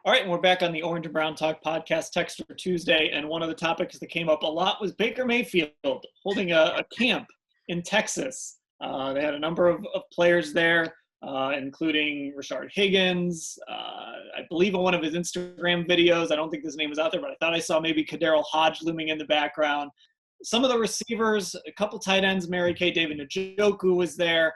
All right, and we're back on the Orange and Brown Talk podcast Text for Tuesday, and one of the topics that came up a lot was Baker Mayfield holding a camp in Texas. They had a number of players there, including Rashard Higgins. I believe in one of his Instagram videos, I don't think his name was out there, but I thought I saw maybe Kaderil Hodge looming in the background. Some of the receivers, a couple tight ends, Mary Kay David Njoku was there.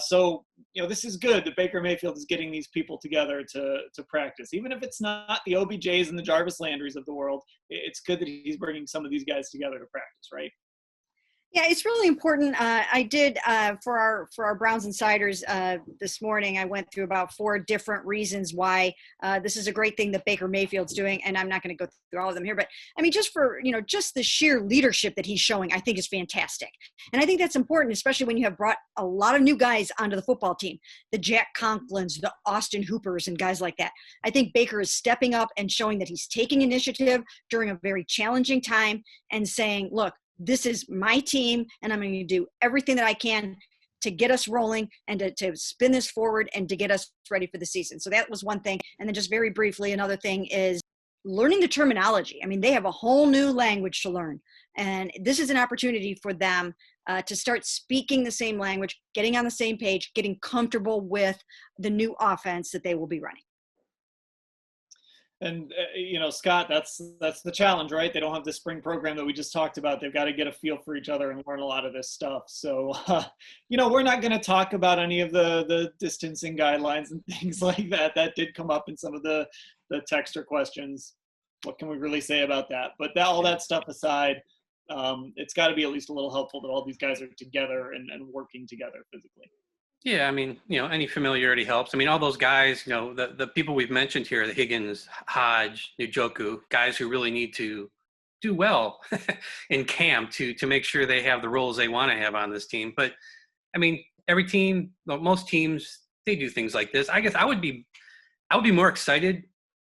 So, this is good that Baker Mayfield is getting these people together to practice. Even if it's not the OBJs and the Jarvis Landrys of the world, it's good that he's bringing some of these guys together to practice, right? Yeah, it's really important. I did for our Browns Insiders this morning. I went through about 4 different reasons why this is a great thing that Baker Mayfield's doing, and I'm not going to go through all of them here. But I mean, just for just the sheer leadership that he's showing, I think is fantastic, and I think that's important, especially when you have brought a lot of new guys onto the football team, the Jack Conklins, the Austin Hoopers, and guys like that. I think Baker is stepping up and showing that he's taking initiative during a very challenging time and saying, "Look, this is my team, and I'm going to do everything that I can to get us rolling and to spin this forward and to get us ready for the season." So that was one thing. And then just very briefly, another thing is learning the terminology. I mean, they have a whole new language to learn. And this is an opportunity for them to start speaking the same language, getting on the same page, getting comfortable with the new offense that they will be running. And, Scott, that's the challenge, right? They don't have the spring program that we just talked about. They've got to get a feel for each other and learn a lot of this stuff. So, we're not going to talk about any of the distancing guidelines and things like that. That did come up in some of the texter questions. What can we really say about that? But all that stuff aside, it's got to be at least a little helpful that all these guys are together and working together physically. Yeah, I mean, any familiarity helps. I mean, all those guys, the people we've mentioned here, the Higgins, Hodge, Njoku, guys who really need to do well in camp to make sure they have the roles they want to have on this team. But, I mean, every team, most teams, they do things like this. I guess I would be more excited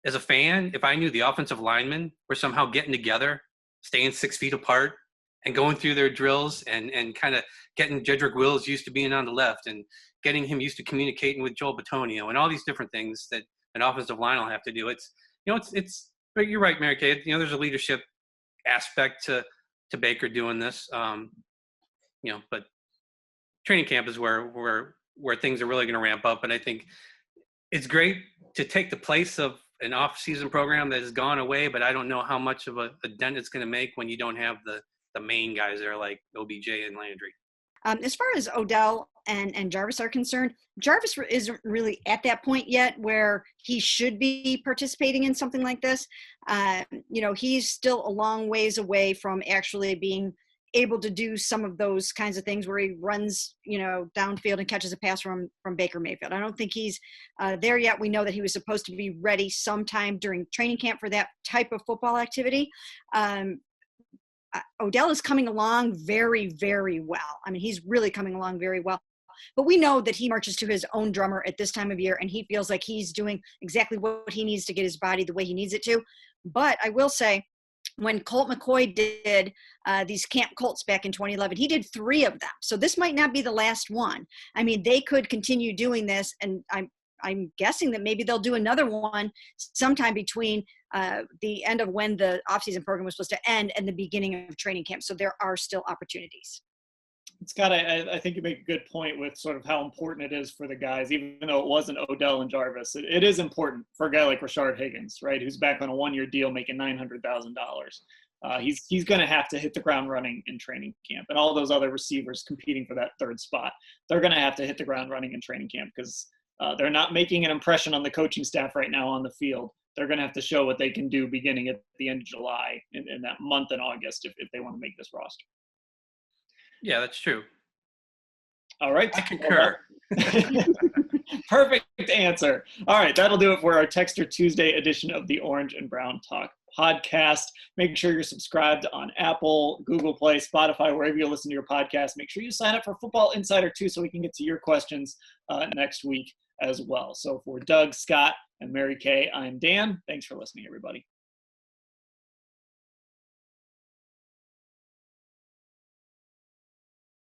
as a fan if I knew the offensive linemen were somehow getting together, staying 6 feet apart, and going through their drills and kind of getting Jedrick Wills used to being on the left and getting him used to communicating with Joel Bitonio and all these different things that an offensive line will have to do. But you're right, Mary Kay. There's a leadership aspect to Baker doing this. But training camp is where things are really going to ramp up. And I think it's great to take the place of an off-season program that has gone away, but I don't know how much of a dent it's going to make when you don't have the main guys there like OBJ and Landry. As far as Odell and Jarvis are concerned, Jarvis isn't really at that point yet where he should be participating in something like this. He's still a long ways away from actually being able to do some of those kinds of things where he runs, downfield and catches a pass from Baker Mayfield. I don't think he's there yet. We know that he was supposed to be ready sometime during training camp for that type of football activity. Odell is coming along very, very well. I mean, he's really coming along very well. But we know that he marches to his own drummer at this time of year, and he feels like he's doing exactly what he needs to get his body the way he needs it to. But I will say, when Colt McCoy did these Camp Colts back in 2011, he did 3 of them. So this might not be the last one. I mean, they could continue doing this, and I'm guessing that maybe they'll do another one sometime between the end of when the offseason program was supposed to end and the beginning of training camp. So there are still opportunities. Scott, I think you make a good point with sort of how important it is for the guys, even though it wasn't Odell and Jarvis. It is important for a guy like Rashard Higgins, right, who's back on a 1-year deal making $900,000. He's going to have to hit the ground running in training camp. And all those other receivers competing for that 3rd spot, they're going to have to hit the ground running in training camp because they're not making an impression on the coaching staff right now on the field. They're going to have to show what they can do beginning at the end of July in that month in August if they want to make this roster. Yeah, that's true. All right. I concur. Perfect answer. All right. That'll do it for our Texter Tuesday edition of the Orange and Brown Talk podcast. Make sure you're subscribed on Apple, Google Play, Spotify, wherever you listen to your podcast. Make sure you sign up for Football Insider too so we can get to your questions next week as well. So for Doug, Scott, and Mary Kay, I'm Dan. Thanks for listening, everybody.